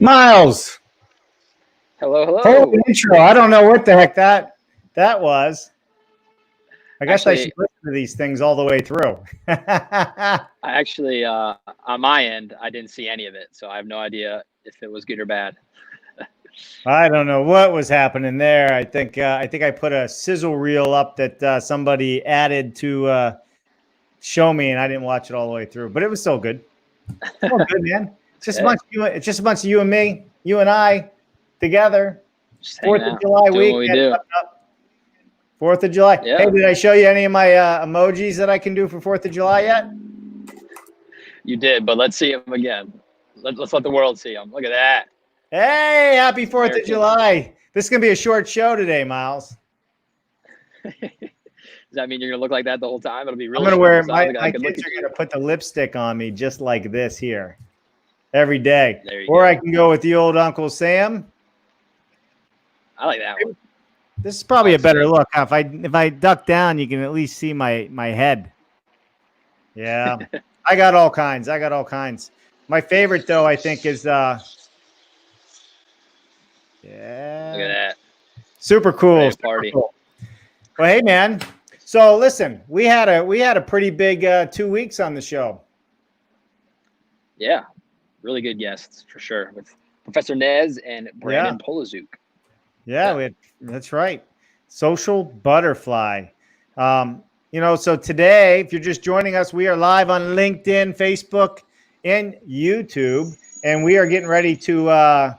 Miles, Hello, holy hello. intro. I don't know what the heck that was. I guess I should Actually, listen to these things all the way through. on my end, I didn't see any of it, so I have no idea if it was good or bad. I don't know what was happening there. I think I put a sizzle reel up that somebody added to show me, and I didn't watch it all the way through. But it was so good. It's all good, man. It's just a Hey, bunch of you. It's just a bunch of you and me, you and I, together. just hanging Fourth of out, July doing what we weekend. do. 4th of July. Hey, Yeah, did I show you any of my emojis that I can do for 4th of July yet? you did, but let's see them again. Let's let the world see them. Look at that. Hey, happy 4th of American. July. This is going to be a short show today, Miles. Does that mean you're gonna look like that the whole time? It'll be I'm real going to short. wear So I my, don't think I my could look kids at are you. going to put the lipstick on me just like this here every day. There you Or I go. can go with the old Uncle Sam. I like that one. This is probably a Uncle better Sam. look. If I duck down, you can at least see my head. Yeah. I got all kinds. My favorite though, I think is Look at yeah. that. Super cool. Ready to Super party. cool. Well, hey man. So listen, we had a pretty big 2 weeks on the show. Yeah, really good guests for sure with Professor Nez and Yeah, Brandon Polizuk. yeah, Yeah, that's right. Social butterfly. So today, if you're just joining us, we are live on LinkedIn, Facebook, and YouTube, and we are getting ready to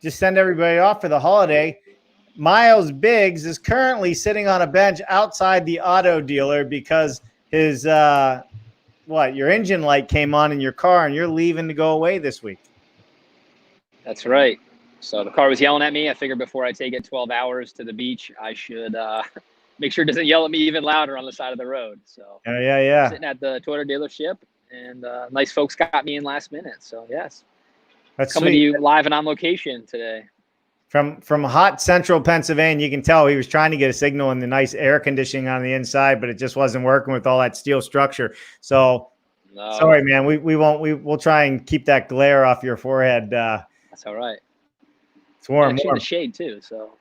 just send everybody off for the holiday. Miles Biggs is currently sitting on a bench outside the auto dealer because his your engine light came on in your car and you're leaving to go away this week. that's right. So the car was yelling at me. I figured before I take it 12 hours to the beach, I should make sure it doesn't yell at me even louder on the side of the road. So Yeah. sitting at the Toyota dealership, and nice folks got me in last minute. So yes, That's coming to sweet. you live and on location today. From hot central Pennsylvania. You can tell he was trying to get a signal and the nice air conditioning on the inside, but it just wasn't working with all that steel structure. So No, sorry, man. We'll try and keep that glare off your forehead. that's all right. It's warm. Actually in the shade too, so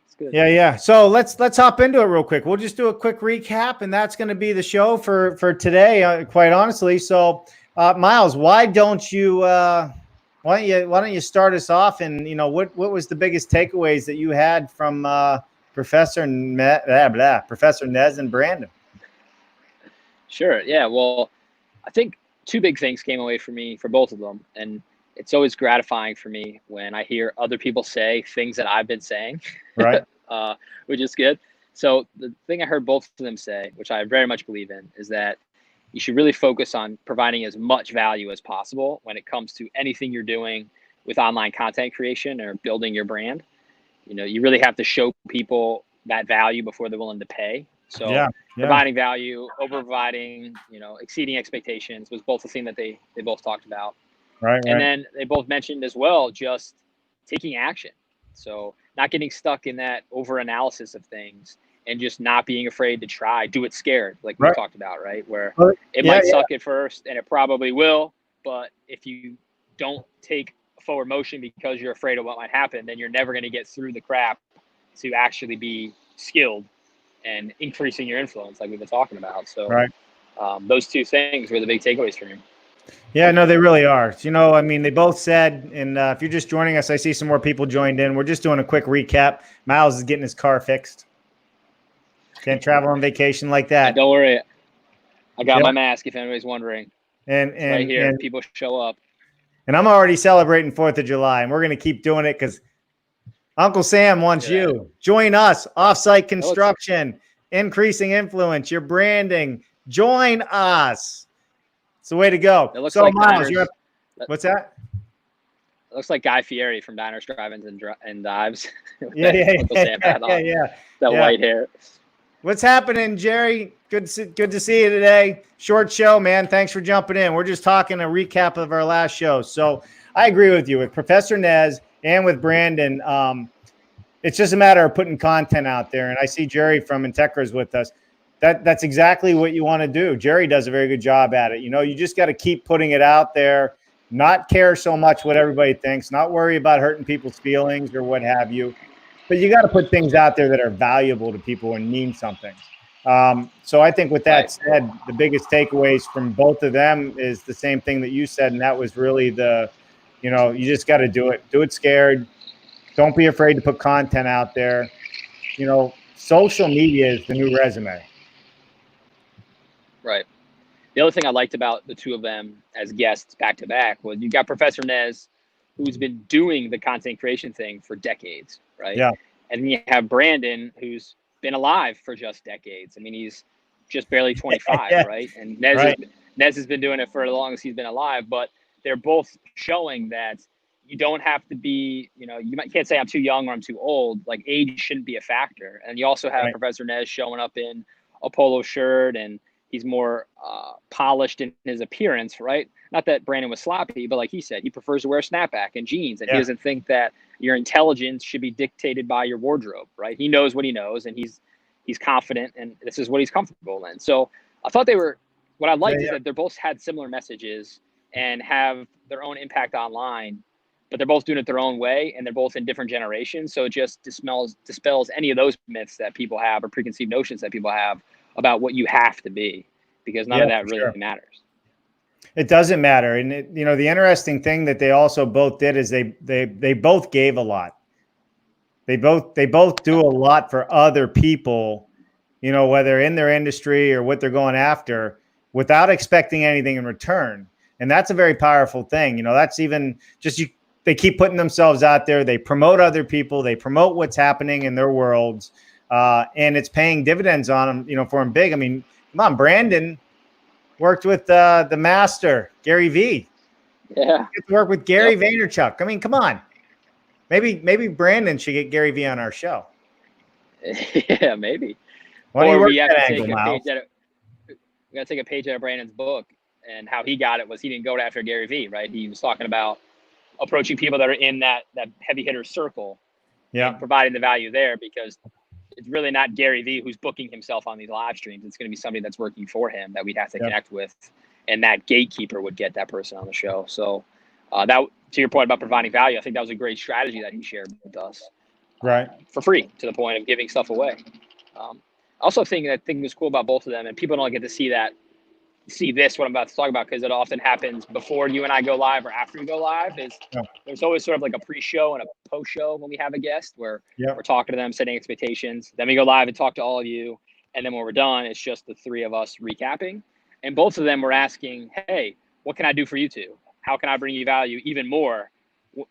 it's good. Yeah. So let's hop into it real quick. We'll just do a quick recap, and that's going to be the show for today. Quite honestly, so Miles, why don't you start us off? And what was the biggest takeaways that you had from Professor Nez and Brandon? Sure. Yeah. Well, I think two big things came away for me for both of them, and it's always gratifying for me when I hear other people say things that I've been saying, Right. which is good. So the thing I heard both of them say, which I very much believe in, is that you should really focus on providing as much value as possible when it comes to anything you're doing with online content creation or building your brand. You really have to show people that value before they're willing to pay. So Yeah. providing value, over providing, exceeding expectations was both the thing that they both talked about. Right. And then they both mentioned as well, just taking action. So not getting stuck in that over analysis of things and just not being afraid to try, do it scared, like we talked about, right? Where it might suck at first, and it probably will. But if you don't take forward motion because you're afraid of what might happen, then you're never going to get through the crap to actually be skilled and increasing your influence like we've been talking about. So those two things were the big takeaways for me. Yeah, no, they really are. I mean, they both said, and if you're just joining us, I see some more people joined in. We're just doing a quick recap. Miles is getting his car fixed. Can't travel on vacation like that. Don't worry. I got my mask if anybody's wondering. And right here, and people show up. And I'm already celebrating 4th of July, and we're going to keep doing it because Uncle Sam wants you. Join us, Offsite Construction, increasing influence, your branding. Join us. It's the way to go. It looks so, like Miles, what's that? It looks like Guy Fieri from Diners, Drive-Ins, and Dives. Yeah. That white hair. What's happening, Jerry? Good to see you today. Short show, man. Thanks for jumping in. We're just talking a recap of our last show. So I agree with you. With Professor Nez and with Brandon, it's just a matter of putting content out there. And I see Jerry from Integra is with us. That's exactly what you want to do. Jerry does a very good job at it. You just got to keep putting it out there. not care so much what everybody thinks, not worry about hurting people's feelings or what have you. But you got to put things out there that are valuable to people and mean something. So I think with that said, the biggest takeaways from both of them is the same thing that you said. And that was really you just got to do it. Do it scared. Don't be afraid to put content out there. Social media is the new resume. Right. The other thing I liked about the two of them as guests back to back was you got Professor Nez, who's been doing the content creation thing for decades, right? Yeah. And then you have Brandon, who's been alive for just decades. I mean, he's just barely 25, Yeah. right? And Nez has been doing it for as long as he's been alive, but they're both showing that you don't have to be, can't say I'm too young or I'm too old. Like, age shouldn't be a factor. And you also have Professor Nez showing up in a polo shirt, and he's more polished in his appearance, right? Not that Brandon was sloppy, but like he said, he prefers to wear snapback and jeans, and he doesn't think that your intelligence should be dictated by your wardrobe, right? He knows what he knows, and he's confident, and this is what he's comfortable in. So I thought what I liked is that they're both had similar messages and have their own impact online, but they're both doing it their own way, and they're both in different generations. So it just dispels any of those myths that people have or preconceived notions that people have about what you have to be, because none of that really matters. It doesn't matter. And the interesting thing that they also both did is they both gave a lot. They both do a lot for other people, whether in their industry or what they're going after, without expecting anything in return. And that's a very powerful thing. That's even just they keep putting themselves out there. They promote other people. They promote what's happening in their worlds. And it's paying dividends on them, for them big. I mean, come on, Brandon worked with the master, Gary Vee. Yeah. Get to work with Gary Vaynerchuk. I mean, come on. Maybe Brandon should get Gary Vee on our show. Yeah, maybe. Why do you or work we have that to angle, Miles? we got to take a page out of Brandon's book, and how he got it was he didn't go after Gary Vee, right? He was talking about approaching people that are in that heavy hitter circle, and providing the value there, because it's really not Gary Vee who's booking himself on these live streams. It's going to be somebody that's working for him that we'd have to connect with, and that gatekeeper would get that person on the show. So that, to your point about providing value, I think that was a great strategy that he shared with us, right, for free, to the point of giving stuff away. Also, think was cool about both of them, and people don't get to see this, what I'm about to talk about, because it often happens before you and I go live or after we go live, is there's always sort of like a pre-show and a post-show when we have a guest, where we're talking to them, setting expectations. Then we go live and talk to all of you. And then when we're done, it's just the three of us recapping. And both of them were asking, hey, what can I do for you two? How can I bring you value even more,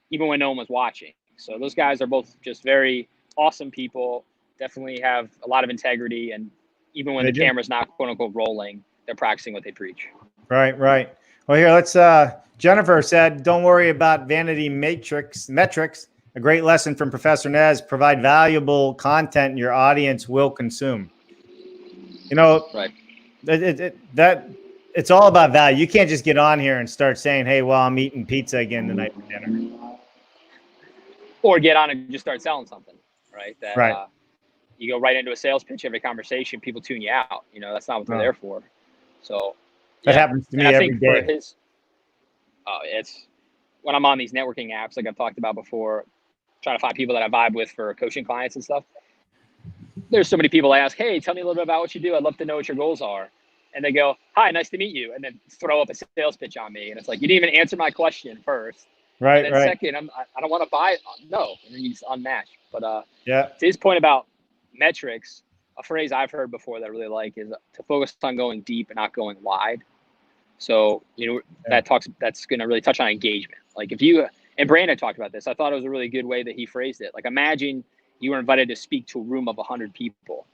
even when no one was watching? So those guys are both just very awesome people, definitely have a lot of integrity. And even when the camera's not, quote unquote, rolling, they're practicing what they preach. Right. Well, here, let's, Jennifer said, don't worry about vanity metrics. A great lesson from Professor Nez: provide valuable content your audience will consume. It's all about value. You can't just get on here and start saying, hey, well, I'm eating pizza again tonight for dinner. Or get on and just start selling something, right? You go right into a sales pitch every conversation, people tune you out. That's not what they're there for. So that happens to me every day. It's when I'm on these networking apps, like I've talked about before, trying to find people that I vibe with for coaching clients and stuff. There's so many people ask, hey, tell me a little bit about what you do. I'd love to know what your goals are. And they go, hi, nice to meet you. And then throw up a sales pitch on me. And it's like, you didn't even answer my question first. Right. And then second, I don't want to buy it. No. And then you just unmatch. But to his point about metrics, a phrase I've heard before that I really like is to focus on going deep and not going wide. So, that's going to really touch on engagement. Like and Brandon talked about this, I thought it was a really good way that he phrased it. Like, imagine you were invited to speak to a room of 100 people.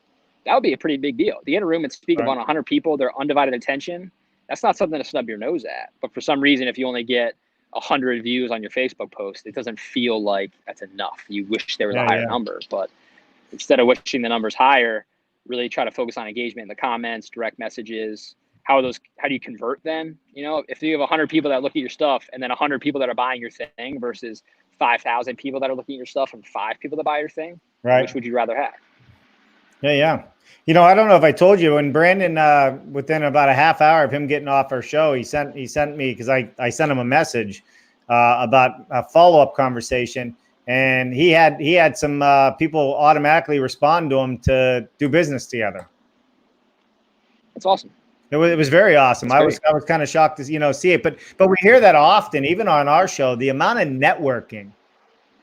That would be a pretty big deal. To get in a room and speak about 100 people, their undivided attention, that's not something to snub your nose at. But for some reason, if you only get 100 views on your Facebook post, it doesn't feel like that's enough. You wish there was a higher number. But instead of wishing the numbers higher, really try to focus on engagement in the comments, direct messages. How do you convert them? If you have 100 people that look at your stuff and then 100 people that are buying your thing versus 5,000 people that are looking at your stuff and 5 people that buy your thing, which would you rather have? Yeah, yeah. You know, I don't know if I told you when Brandon, within about a half hour of him getting off our show, he sent me because I sent him a message about a follow up conversation, and he had some people automatically respond to him to do business together. That's awesome. It was very awesome. I was kind of shocked to see it, but we hear that often, even on our show, the amount of networking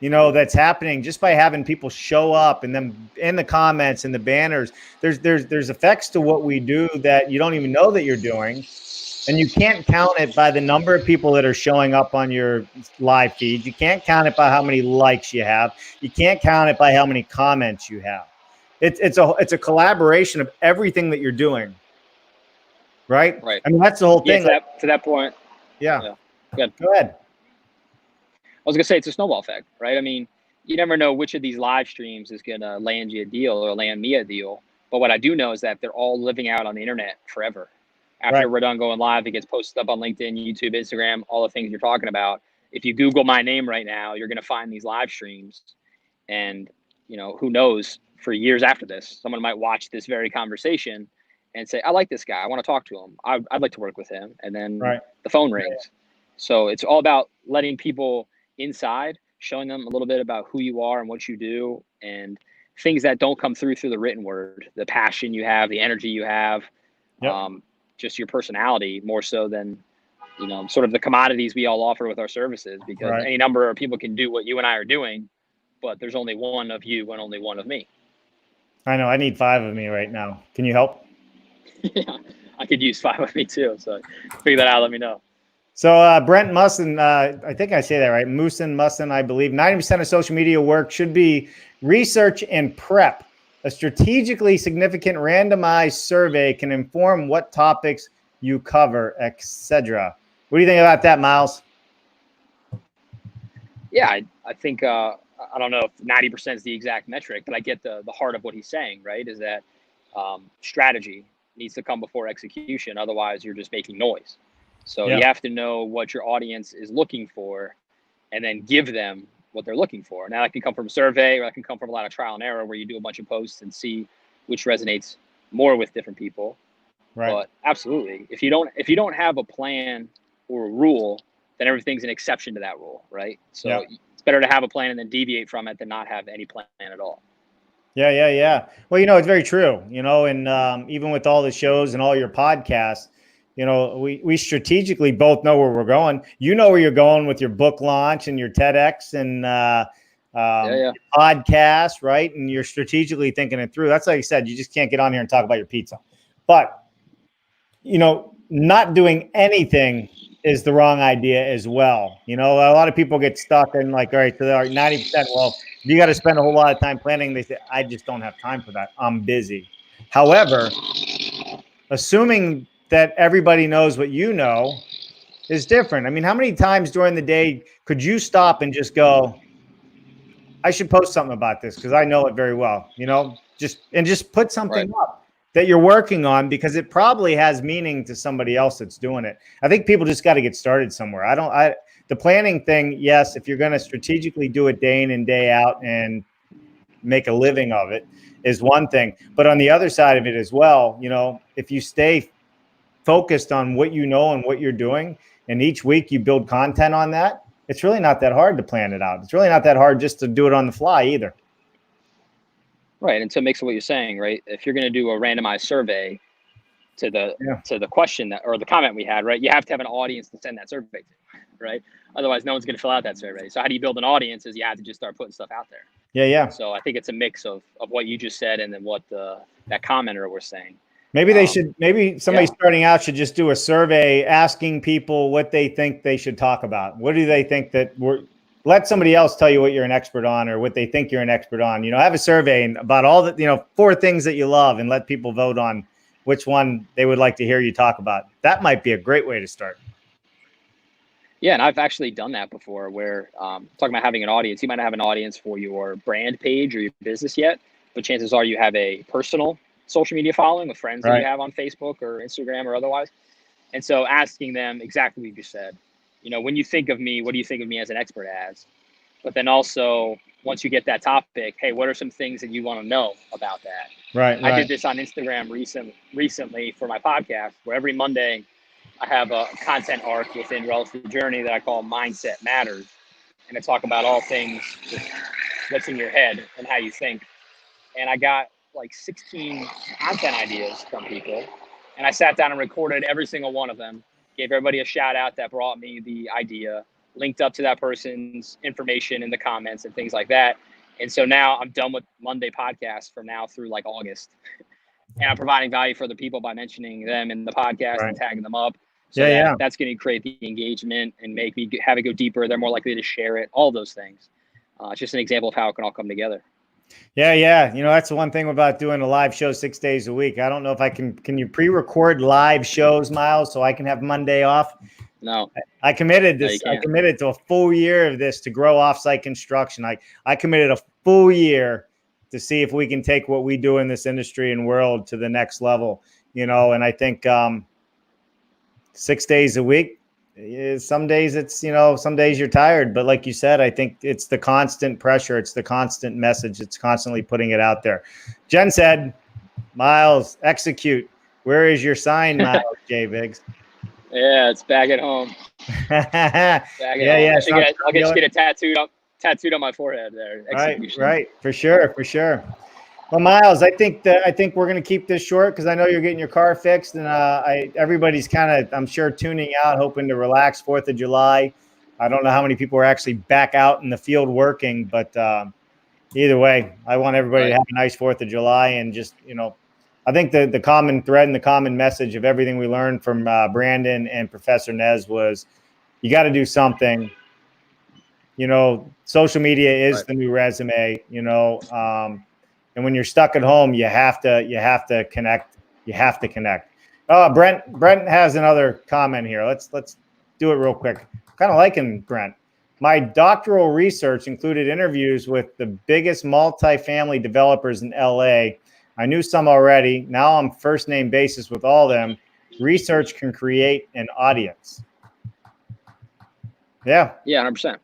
that's happening just by having people show up and then in the comments and the banners. There's effects to what we do that you don't even know that you're doing, and you can't count it by the number of people that are showing up on your live feeds. You can't count it by how many likes you have. You can't count it by how many comments you have. It's a collaboration of everything that you're doing. Right. I mean, that's the whole thing. To that point. Yeah. Good. Go ahead. I was gonna say it's a snowball effect, right? I mean, you never know which of these live streams is gonna land you a deal or land me a deal. But what I do know is that they're all living out on the internet forever. After we're done going live, it gets posted up on LinkedIn, YouTube, Instagram, all the things you're talking about. If you Google my name right now, you're gonna find these live streams, and who knows, for years after this, someone might watch this very conversation and say, I like this guy, I want to talk to him, I'd like to work with him, and then the phone rings. So it's all about letting people inside, showing them a little bit about who you are and what you do, and things that don't come through the written word, the passion you have, the energy you have, just your personality, more so than sort of the commodities we all offer with our services, because any number of people can do what you and I are doing, but there's only one of you and only one of me. I know. I need 5 of me right now. Can you help? Yeah, I could use 5 of me too. So figure that out. Let me know. So Brent Musson, I think I say that right. Musson, I believe 90% of social media work should be research and prep. A strategically significant randomized survey can inform what topics you cover, etc. What do you think about that, Miles? Yeah, I think I don't know if 90% is the exact metric, but I get the heart of what he's saying, right? Is that strategy needs to come before execution. Otherwise, you're just making noise. So you have to know what your audience is looking for and then give them what they're looking for. Now, that can come from a survey, or that can come from a lot of trial and error where you do a bunch of posts and see which resonates more with different people. Right. But absolutely, if you don't have a plan or a rule, then everything's an exception to that rule, right? So it's better to have a plan and then deviate from it than not have any plan at all. Yeah. Well, it's very true, and even with all the shows and all your podcasts, we strategically both know where we're going. You know where you're going with your book launch and your TEDx and podcast, right? And you're strategically thinking it through. That's like I said, you just can't get on here and talk about your pizza. But, not doing anything is the wrong idea as well. A lot of people get stuck in like, all right, so they're 90%. Well, you got to spend a whole lot of time planning. They say, I just don't have time for that. I'm busy. However, assuming that everybody knows what you know is different. I mean, how many times during the day could you stop and just go, I should post something about this because I know it very well, just put something up that you're working on, because it probably has meaning to somebody else that's doing it. I think people just got to get started somewhere. The planning thing, yes, if you're going to strategically do it day in and day out and make a living of it, is one thing. But on the other side of it as well, if you stay focused on what and what you're doing, and each week you build content on that, it's really not that hard to plan it out. It's really not that hard just to do it on the fly either. Right. And so it makes what you're saying, right? If you're going to do a randomized survey to the question or the comment we had, right, you have to have an audience to send that survey to, right? Otherwise, no one's going to fill out that survey. So how do you build an audience? Is you have to just start putting stuff out there. Yeah. So I think it's a mix of what you just said and then what that commenter was saying. Maybe somebody starting out should just do a survey asking people what they think they should talk about. What do they think let somebody else tell you what you're an expert on or what they think you're an expert on. Have a survey about all the, 4 things that you love, and let people vote on which one they would like to hear you talk about. That might be a great way to start. Yeah, and I've actually done that before where talking about having an audience. You might not have an audience for your brand page or your business yet, but chances are you have a personal social media following with friends that you have on Facebook or Instagram or otherwise. And so asking them exactly what you just said, when you think of me, what do you think of me as an expert as? but then also once you get that topic, hey, what are some things that you want to know about that? Right. I did this on Instagram recently for my podcast, where every Monday I have a content arc within Relative Journey that I call Mindset Matters. And I talk about all things what's in your head and how you think. And I got like 16 content ideas from people. And I sat down and recorded every single one of them, gave everybody a shout out that brought me the idea, linked up to that person's information in the comments and things like that. And so now I'm done with Monday podcasts from now through like August. And I'm providing value for the people by mentioning them in the podcast and tagging them up. So that's going to create the engagement and make me have it go deeper. They're more likely to share it, all those things. It's just an example of how it can all come together. Yeah. You know, that's the one thing about doing a live show 6 days a week. I don't know if I can you pre-record live shows, Miles, so I can have Monday off? No. I committed this. I committed to a full year of this to grow offsite construction. I committed a full year to see if we can take what we do in this industry and world to the next level, you know, and I think 6 days a week, some days it's, you know, some days you're tired, but like you said, I think it's the constant pressure. It's the constant message. It's constantly putting it out there. Jen said, Miles, execute. Where is your sign, Miles J. Biggs? Yeah, it's back at home. Yeah. I'll just get it tattooed on my forehead there. Right. For sure. Well, Miles, I think we're going to keep this short because I know you're getting your car fixed, and everybody's kind of, I'm sure, tuning out, hoping to relax 4th of July. I don't know how many people are actually back out in the field working, but either way, I want everybody to have a nice 4th of July, and just, you know, I think the common thread and the common message of everything we learned from Brandon and Professor Nez was you got to do something. You know, social media is the new resume, you know, and when you're stuck at home, you have to connect. You have to connect. Brent has another comment here. Let's do it real quick. Kind of liking Brent. My doctoral research included interviews with the biggest multifamily developers in LA. I knew some already. Now I'm first name basis with all of them. Research can create an audience. Yeah. Yeah, 100%.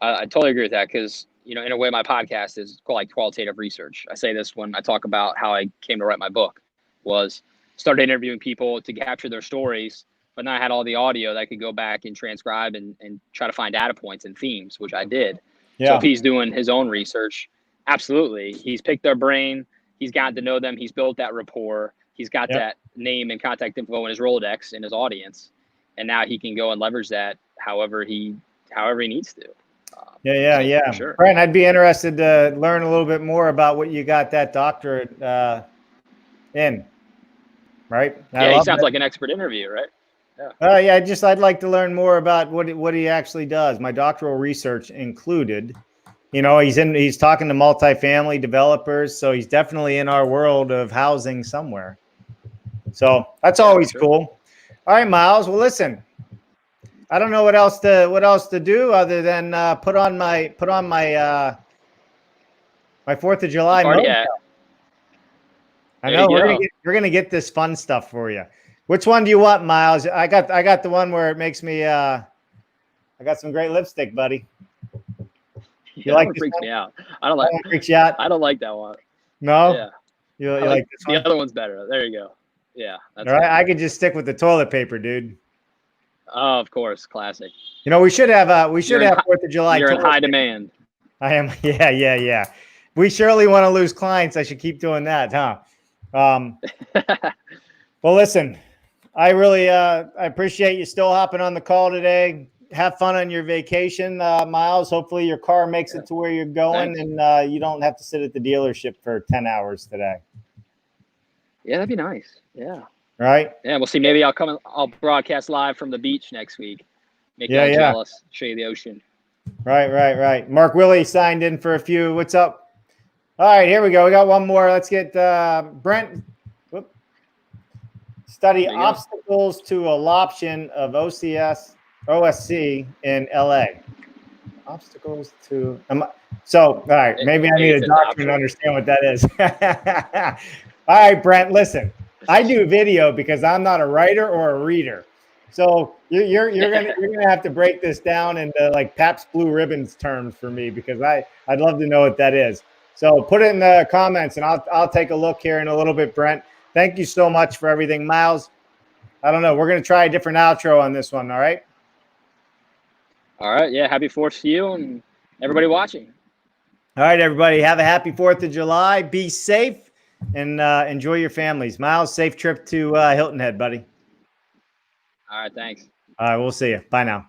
I totally agree with that because, you know, in a way, my podcast is called like qualitative research. I say this when I talk about how I came to write my book, was started interviewing people to capture their stories, but now I had all the audio that I could go back and transcribe and try to find data points and themes, which I did. Yeah. So if he's doing his own research, absolutely. He's picked their brain. He's gotten to know them. He's built that rapport. He's got that name and contact info in his Rolodex in his audience. And now he can go and leverage that however he needs to. Yeah. Sure. Brian, I'd be interested to learn a little bit more about what you got that doctorate in, right? Yeah, he sounds like an expert interview, right? Yeah. I'd like to learn more about what he actually does. My doctoral research included, you know, he's talking to multifamily developers, so he's definitely in our world of housing somewhere. So that's always cool. All right, Miles. Well, listen. I don't know what else to do other than put on my my 4th of July. I know we're gonna get this fun stuff for you. Which one do you want, Miles? I got the one where it makes me. I got some great lipstick, buddy. You like this freaks one? Me out. I don't like. Freaks you out? I don't like that one. No. Yeah. You like this one? The other one's better. There you go. Yeah. That's all right. Good. I could just stick with the toilet paper, dude. Oh, of course, classic. You know, we should have 4th of July. You're in high demand. I am. Yeah. We surely want to lose clients. I should keep doing that, huh? Well, listen, I really I appreciate you still hopping on the call today. Have fun on your vacation, Miles. Hopefully your car makes it to where you're going. Thanks. And you don't have to sit at the dealership for 10 hours today. Yeah, that'd be nice. Yeah. Right. Yeah, we'll see. Maybe I'll broadcast live from the beach next week. Make you jealous. Show you the ocean. Right. Mark Willie signed in for a few. What's up? All right, here we go. We got one more. Let's get Brent. Whoop. Study obstacles to adoption of OSC in LA. Obstacles to. So, all right. Maybe I need a doctor to understand what that is. All right, Brent. Listen. I do video because I'm not a writer or a reader. So you're gonna have to break this down into like Pabst Blue Ribbons terms for me, because I'd love to know what that is. So put it in the comments, and I'll take a look here in a little bit. Brent, thank you so much for everything. Miles, I don't know, we're gonna try a different outro on this one. All right. All right. Yeah. Happy 4th to you and everybody watching. All right, everybody. Have a happy 4th of July. Be safe and enjoy your families. Miles, safe trip to Hilton Head, buddy. All right. Thanks. All right, we'll see you. Bye now.